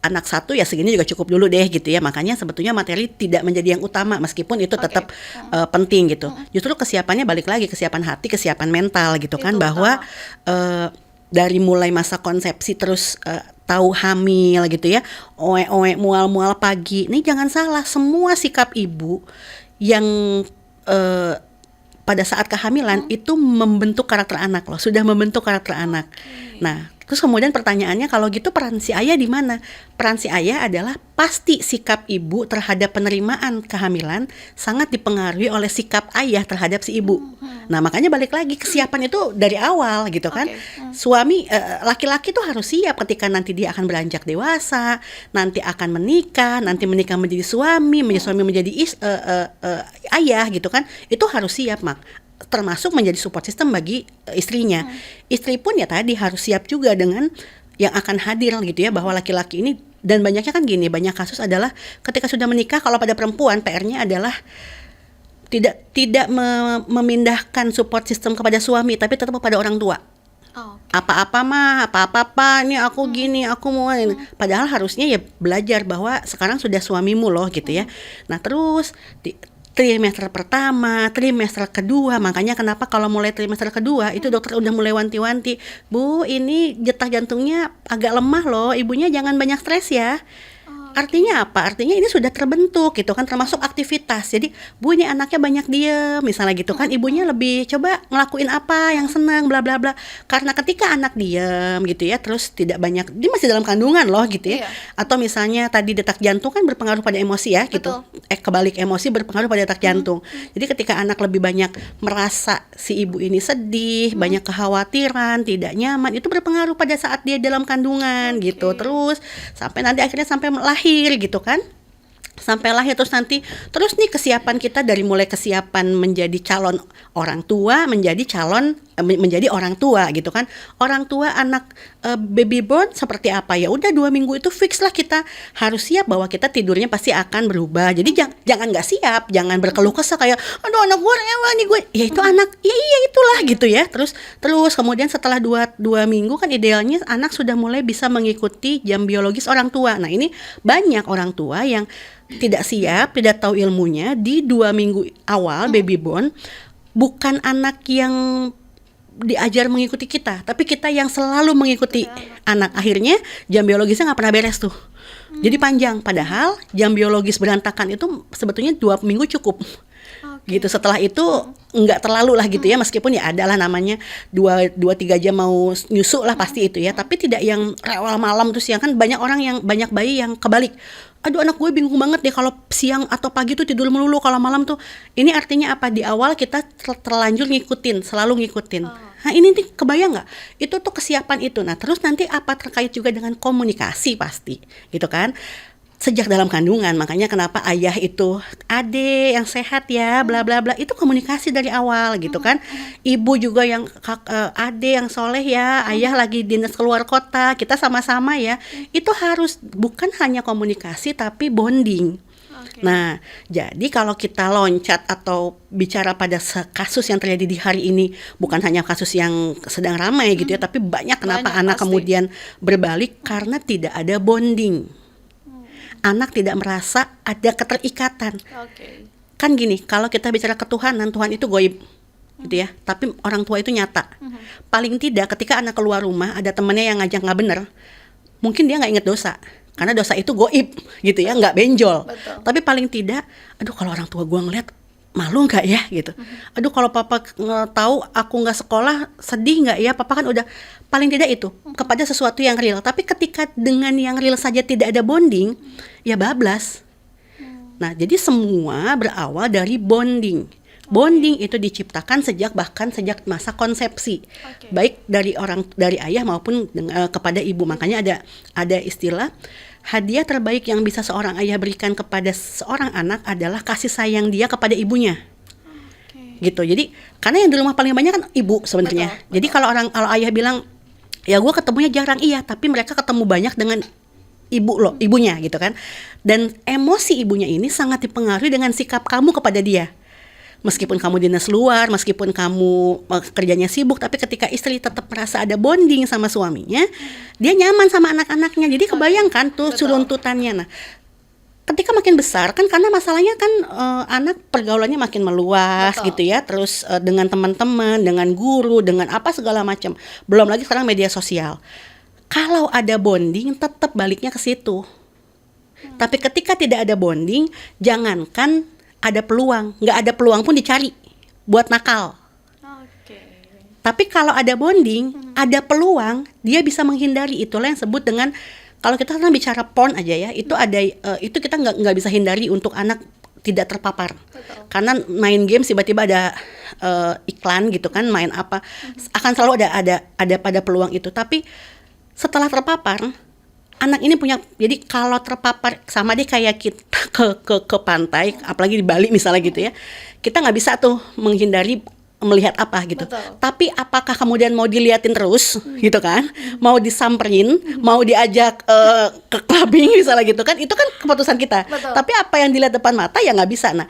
anak satu ya segini juga cukup dulu deh gitu ya, makanya sebetulnya materi tidak menjadi yang utama meskipun itu tetap penting gitu. Justru kesiapannya balik lagi, kesiapan hati, kesiapan mental gitu kan, bahwa dari mulai masa konsepsi terus tahu hamil gitu ya, oe-oe mual-mual pagi. Ini jangan salah, semua sikap ibu yang pada saat kehamilan itu membentuk karakter anak loh, sudah membentuk karakter anak. Nah, terus kemudian pertanyaannya kalau gitu peran si ayah di mana? Peran si ayah adalah pasti sikap ibu terhadap penerimaan kehamilan sangat dipengaruhi oleh sikap ayah terhadap si ibu. Nah, makanya balik lagi kesiapan itu dari awal gitu kan. Suami laki-laki tuh harus siap ketika nanti dia akan beranjak dewasa, nanti akan menikah, nanti menikah menjadi suami menjadi ayah gitu kan. Itu harus siap, Mak. Termasuk menjadi support system bagi istrinya. Istri pun ya tadi harus siap juga dengan yang akan hadir gitu ya, bahwa laki-laki ini, dan banyaknya kan gini, banyak kasus adalah ketika sudah menikah, kalau pada perempuan PR-nya adalah tidak memindahkan support system kepada suami, tapi tetap kepada orang tua. Apa-apa mah, apa-apa ini aku gini, aku mau ini. Padahal harusnya ya belajar bahwa sekarang sudah suamimu loh gitu ya. Nah, terus trimester pertama, trimester kedua, makanya kenapa kalau mulai trimester kedua itu dokter udah mulai wanti-wanti, Bu, ini detak jantungnya agak lemah loh, ibunya jangan banyak stres ya. Artinya apa? Artinya ini sudah terbentuk gitu kan, termasuk aktivitas. Jadi, Bu, ini anaknya banyak diem, misalnya gitu kan, ibunya lebih coba ngelakuin apa yang senang, bla bla bla. Karena ketika anak diem gitu ya, terus tidak banyak, dia masih dalam kandungan loh gitu ya. Atau misalnya tadi detak jantung kan berpengaruh pada emosi ya gitu. Kebalik, emosi berpengaruh pada detak jantung. Jadi ketika anak lebih banyak merasa si ibu ini sedih, banyak kekhawatiran, tidak nyaman, itu berpengaruh pada saat dia dalam kandungan gitu. Terus sampai nanti akhirnya sampai lahir gitu kan, sampai lahir terus nanti terus nih kesiapan kita dari mulai kesiapan menjadi calon orang tua, menjadi orang tua gitu kan. Orang tua anak baby born seperti apa, ya udah 2 minggu itu fix lah kita harus siap bahwa kita tidurnya pasti akan berubah. Jadi jangan nggak siap, jangan berkeluh kesah kayak aduh anak gue rewel nih gue, ya itu anak, ya iya itulah gitu ya. Terus kemudian setelah 2 minggu kan idealnya anak sudah mulai bisa mengikuti jam biologis orang tua. Nah, ini banyak orang tua yang tidak siap, tidak tahu ilmunya di 2 minggu awal baby born. Bukan anak yang diajar mengikuti kita, tapi kita yang selalu mengikuti anak. Akhirnya jam biologisnya nggak pernah beres tuh. Jadi panjang, padahal jam biologis berantakan itu sebetulnya 2 minggu cukup. Gitu. Setelah itu nggak terlalu lah gitu ya, meskipun ya adalah namanya 2-3 jam mau nyusu lah pasti itu ya, tapi tidak yang rewel malam terus siang. Kan banyak bayi yang kebalik, aduh anak gue bingung banget deh kalau siang atau pagi tuh tidur melulu, kalau malam tuh. Ini artinya apa? Di awal kita terlanjur selalu ngikutin. Nah, ini nih kebayang nggak? Itu tuh kesiapan itu. Nah, terus nanti apa terkait juga dengan komunikasi pasti gitu kan. Sejak dalam kandungan, makanya kenapa ayah itu ade yang sehat ya, bla bla bla, itu komunikasi dari awal gitu kan. Ibu juga yang ade yang soleh ya, ayah lagi dinas keluar kota, kita sama-sama ya. Itu harus bukan hanya komunikasi tapi bonding. Nah, jadi kalau kita loncat atau bicara pada kasus yang terjadi di hari ini, bukan hanya kasus yang sedang ramai gitu ya, tapi banyak kenapa anak pasti kemudian berbalik karena tidak ada bonding. Anak tidak merasa ada keterikatan. Kan gini, kalau kita bicara ketuhanan, Tuhan itu goib gitu ya, tapi orang tua itu nyata. Paling tidak ketika anak keluar rumah ada temannya yang ngajak nggak bener, mungkin dia nggak inget dosa, karena dosa itu goib gitu ya, nggak benjol. Tapi paling tidak, aduh kalau orang tua gue ngeliat malu nggak ya gitu. Aduh kalau papa tahu aku nggak sekolah sedih nggak ya, papa kan udah, paling tidak itu kepada sesuatu yang real. Tapi ketika dengan yang real saja tidak ada bonding, ya bablas. Nah, jadi semua berawal dari bonding. Bonding itu diciptakan bahkan sejak masa konsepsi, baik dari ayah maupun kepada ibu. Makanya ada istilah, hadiah terbaik yang bisa seorang ayah berikan kepada seorang anak adalah kasih sayang dia kepada ibunya. Gitu. Jadi karena yang di rumah paling banyak kan ibu sebenarnya. Jadi kalau ayah bilang ya gue ketemunya jarang, iya, tapi mereka ketemu banyak dengan ibu lo, ibunya gitu kan. Dan emosi ibunya ini sangat dipengaruhi dengan sikap kamu kepada dia. Meskipun kamu dinas luar, meskipun kamu kerjanya sibuk, tapi ketika istri tetap merasa ada bonding sama suaminya, dia nyaman sama anak-anaknya. Jadi kebayangkan tuh runtutannya. Nah, ketika makin besar kan, karena masalahnya kan anak pergaulannya makin meluas gitu ya, terus dengan teman-teman, dengan guru, dengan apa segala macam. Belum lagi sekarang media sosial. Kalau ada bonding, tetap baliknya ke situ. Tapi ketika tidak ada bonding, jangankan ada peluang, nggak ada peluang pun dicari buat nakal. Tapi kalau ada bonding, ada peluang, dia bisa menghindari. Itulah yang sebut dengan, kalau kita kan bicara porn aja ya, itu ada itu kita nggak bisa hindari untuk anak tidak terpapar. Karena main game tiba-tiba ada iklan gitu kan, main apa, akan selalu ada pada peluang itu. Tapi setelah terpapar, anak ini punya, jadi kalau terpapar sama dia kayak kita ke pantai, apalagi di Bali misalnya gitu ya, kita nggak bisa tuh menghindari melihat apa gitu. Tapi apakah kemudian mau diliatin terus gitu kan, mau disamperin, mau diajak ke clubbing misalnya gitu kan, itu kan keputusan kita. Tapi apa yang dilihat depan mata ya nggak bisa. Nah,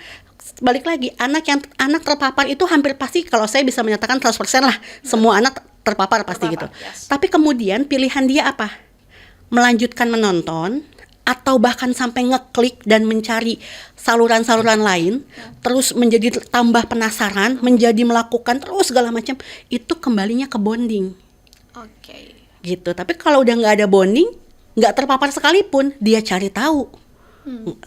balik lagi, anak terpapar itu hampir pasti, kalau saya bisa menyatakan 100% lah, semua anak terpapar pasti gitu. Tapi kemudian pilihan dia apa? Melanjutkan menonton, atau bahkan sampai ngeklik dan mencari saluran-saluran lain, terus menjadi tambah penasaran, menjadi melakukan terus segala macam, itu kembalinya ke bonding. Gitu. Tapi kalau udah nggak ada bonding, nggak terpapar sekalipun, dia cari tahu.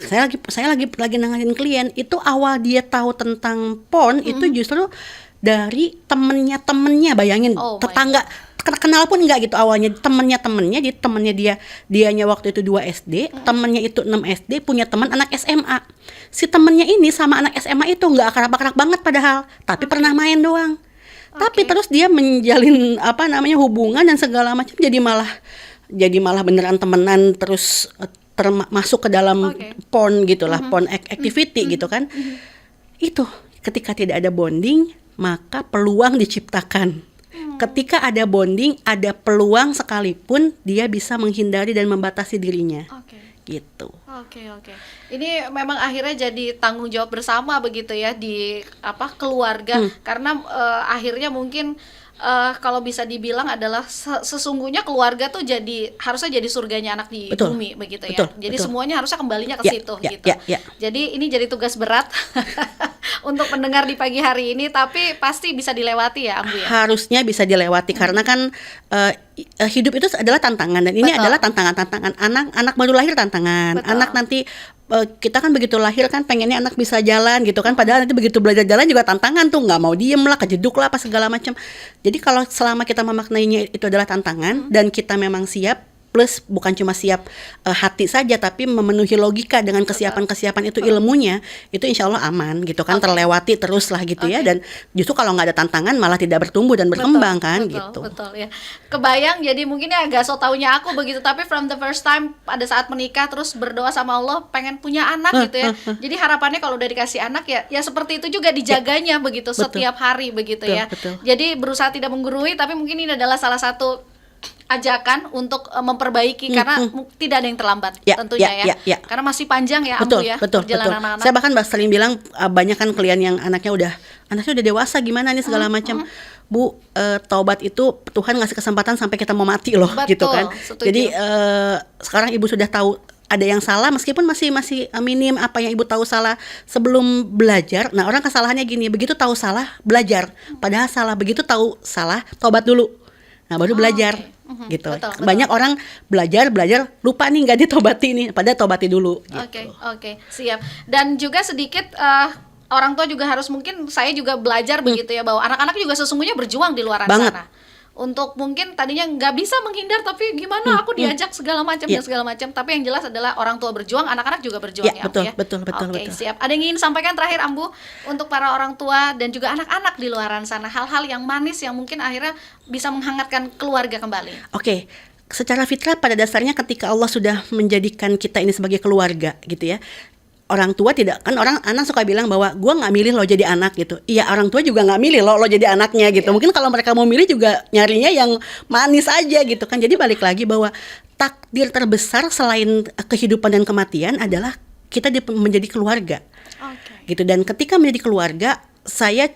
Saya lagi nanganin klien, itu awal dia tahu tentang porn itu justru dari temennya, bayangin, tetangga. Kenal pun enggak gitu awalnya, temennya, jadi temennya dianya waktu itu 2 SD, temennya itu 6 SD, punya teman anak SMA. Si temennya ini sama anak SMA itu enggak akrab-akrab banget padahal, tapi pernah main doang. Tapi terus dia menjalin hubungan dan segala macam, jadi malah beneran temenan, terus masuk ke dalam porn gitulah, porn activity gitu kan. Itu ketika tidak ada bonding, maka peluang diciptakan. Ketika ada bonding, ada peluang sekalipun dia bisa menghindari dan membatasi dirinya. Gitu. Oke. Ini memang akhirnya jadi tanggung jawab bersama begitu ya di keluarga, karena akhirnya mungkin kalau bisa dibilang adalah sesungguhnya keluarga tuh harusnya jadi surganya anak di bumi begitu ya. Jadi semuanya harusnya kembalinya ke situ gitu. Jadi ini jadi tugas berat untuk pendengar di pagi hari ini, tapi pasti bisa dilewati ya, Ambu ya. Harusnya bisa dilewati karena kan hidup itu adalah tantangan, dan ini adalah tantangan anak baru lahir, tantangan. Anak nanti kita kan begitu lahir kan pengennya anak bisa jalan gitu kan, padahal nanti begitu belajar jalan juga tantangan tuh, nggak mau diem lah, kejeduk lah apa segala macam. Jadi kalau selama kita memaknainya itu adalah tantangan dan kita memang siap, plus bukan cuma siap hati saja, tapi memenuhi logika dengan kesiapan itu, ilmunya itu insya Allah aman gitu kan, terlewati terus lah gitu ya. Dan justru kalau nggak ada tantangan malah tidak bertumbuh dan berkembang gitu. Betul ya. Kebayang, jadi mungkin agak so taunya aku begitu, tapi from the first time pada saat menikah terus berdoa sama Allah pengen punya anak gitu ya. Jadi harapannya kalau udah dikasih anak ya seperti itu juga dijaganya begitu setiap hari begitu ya. Jadi berusaha tidak menggurui, tapi mungkin ini adalah salah satu ajakan untuk memperbaiki, karena tidak ada yang terlambat tentunya ya. Karena masih panjang ya, Ambu ya, perjalanan anak-anak. Saya bahkan sering bilang, banyak kan klien yang anaknya udah dewasa, gimana nih segala macam. Bu, taubat itu Tuhan ngasih kesempatan sampai kita mau mati loh. Gitu kan. Setuju. Jadi sekarang ibu sudah tahu ada yang salah, meskipun masih minim apa yang ibu tahu salah sebelum belajar. Nah, orang kesalahannya gini, begitu tahu salah belajar, padahal salah, begitu tahu salah taubat dulu, nah baru belajar. Gitu. Betul. Banyak orang belajar lupa nih, nggak ditobati nih, padahal tobati dulu gitu. Oke, siap. Dan juga sedikit orang tua juga harus, mungkin saya juga belajar begitu ya, bahwa anak-anak juga sesungguhnya berjuang di luar sana. Untuk mungkin tadinya nggak bisa menghindar, tapi gimana aku diajak segala macam dan segala macam. Tapi yang jelas adalah orang tua berjuang, anak-anak juga berjuang ya. Betul. Oke, siap. Ada yang ingin sampaikan terakhir, Ambu, untuk para orang tua dan juga anak-anak di luaran sana, hal-hal yang manis yang mungkin akhirnya bisa menghangatkan keluarga kembali. Oke. Secara fitrah pada dasarnya ketika Allah sudah menjadikan kita ini sebagai keluarga gitu ya, orang tua tidak kan, anak suka bilang bahwa gue nggak milih lo jadi anak gitu. Iya, orang tua juga nggak milih lo jadi anaknya gitu. Mungkin kalau mereka mau milih juga nyarinya yang manis aja gitu kan. Jadi balik lagi bahwa takdir terbesar selain kehidupan dan kematian adalah kita menjadi keluarga. Oke. Gitu. Dan ketika menjadi keluarga, saya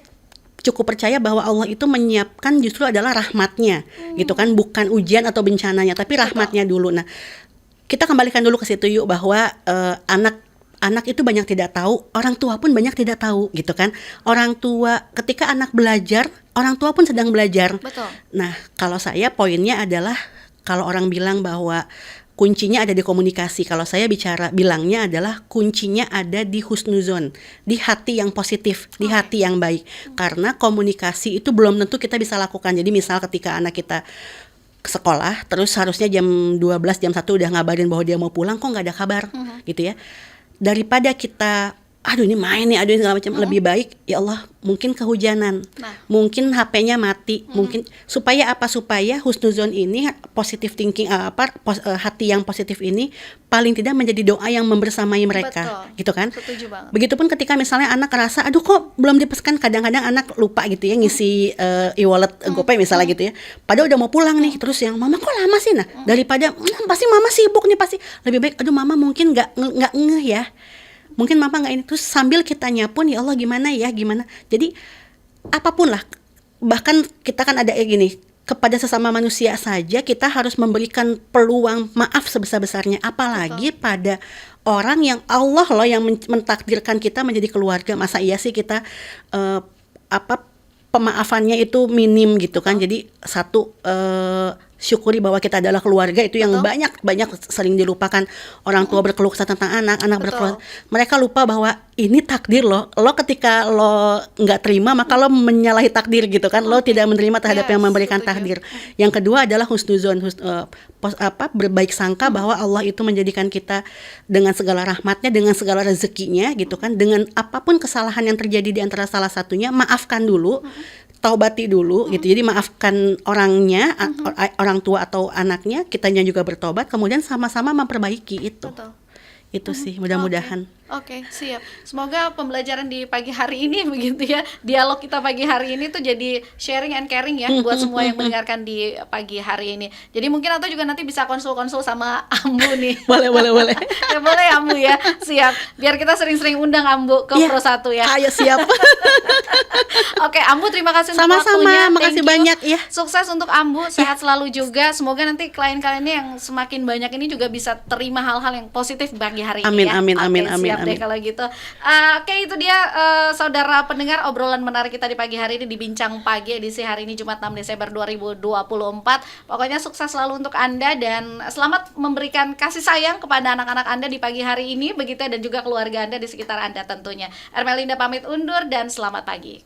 cukup percaya bahwa Allah itu menyiapkan justru adalah rahmatnya, gitu kan, bukan ujian atau bencananya, tapi rahmatnya dulu. Nah, kita kembalikan dulu ke situ yuk, bahwa anak itu banyak tidak tahu, orang tua pun banyak tidak tahu, gitu kan. Orang tua ketika anak belajar, orang tua pun sedang belajar. Betul. Nah, kalau saya poinnya adalah, kalau orang bilang bahwa kuncinya ada di komunikasi, kalau saya bilangnya adalah kuncinya ada di husnuzon, di hati yang positif, di hati yang baik. Karena komunikasi itu belum tentu kita bisa lakukan. Jadi misal ketika anak kita ke sekolah, terus harusnya jam 12, jam 1 udah ngabarin bahwa dia mau pulang, kok nggak ada kabar, gitu ya. Daripada kita aduh ini main nih, aduh ini segala macam, lebih baik ya Allah mungkin kehujanan, mungkin HP-nya mati, mungkin supaya apa, supaya husnuzon ini positive thinking, hati yang positif ini paling tidak menjadi doa yang membersamai mereka. Betul. Gitu kan. Setuju banget. Begitupun ketika misalnya anak ngerasa aduh kok belum dipesan, kadang-kadang anak lupa gitu ya ngisi e-wallet GoPay misalnya gitu ya, padahal udah mau pulang nih, terus yang mama kok lama sih, nah daripada pasti mama sibuk nih, pasti lebih baik aduh mama mungkin nggak ngeh ya, mungkin mama nggak ini, terus sambil kita nyapun ya Allah gimana ya, gimana. Jadi apapun lah, bahkan kita kan ada gini, kepada sesama manusia saja kita harus memberikan peluang maaf sebesar-besarnya, apalagi pada orang yang Allah loh yang mentakdirkan kita menjadi keluarga. Masa iya sih kita pemaafannya itu minim gitu kan. Jadi satu, syukuri bahwa kita adalah keluarga, itu yang banyak sering dilupakan. Orang tua berkeluh kesah tentang anak berkeluh, mereka lupa bahwa ini takdir loh. Lo ketika lo nggak terima maka lo menyalahi takdir gitu kan. Lo tidak menerima terhadap yang memberikan takdir. Yang kedua adalah husnuzon, berbaik sangka bahwa Allah itu menjadikan kita dengan segala rahmatnya, dengan segala rezekinya gitu kan. Dengan apapun kesalahan yang terjadi di antara salah satunya, maafkan dulu, taubati dulu gitu. Jadi maafkan orangnya, orang tua atau anaknya, kitanya juga bertobat, kemudian sama-sama memperbaiki itu. Betul. Itu sih mudah-mudahan. Oke, siap. Semoga pembelajaran di pagi hari ini begitu ya, dialog kita pagi hari ini tuh jadi sharing and caring ya buat semua yang mendengarkan di pagi hari ini. Jadi mungkin atau juga nanti bisa konsul-konsul sama Ambu nih. Boleh. Ya boleh Ambu ya, siap. Biar kita sering-sering undang Ambu ke Pro 1 ya. Ayo siap. Oke, Ambu terima kasih untuk Sama-sama, waktunya. makasih Thank you. banyak ya. Sukses untuk Ambu, sehat selalu juga. Semoga nanti klien-kliennya yang semakin banyak ini juga bisa terima hal-hal yang positif bagi hari ini ya. Amin. Siap deh kalau gitu. Oke, itu dia saudara pendengar, obrolan menarik kita di pagi hari ini di Bincang Pagi edisi hari ini Jumat 6 Desember 2024. Pokoknya sukses selalu untuk Anda dan selamat memberikan kasih sayang kepada anak-anak Anda di pagi hari ini begitu, dan juga keluarga Anda di sekitar Anda tentunya. Ermelinda pamit undur dan selamat pagi.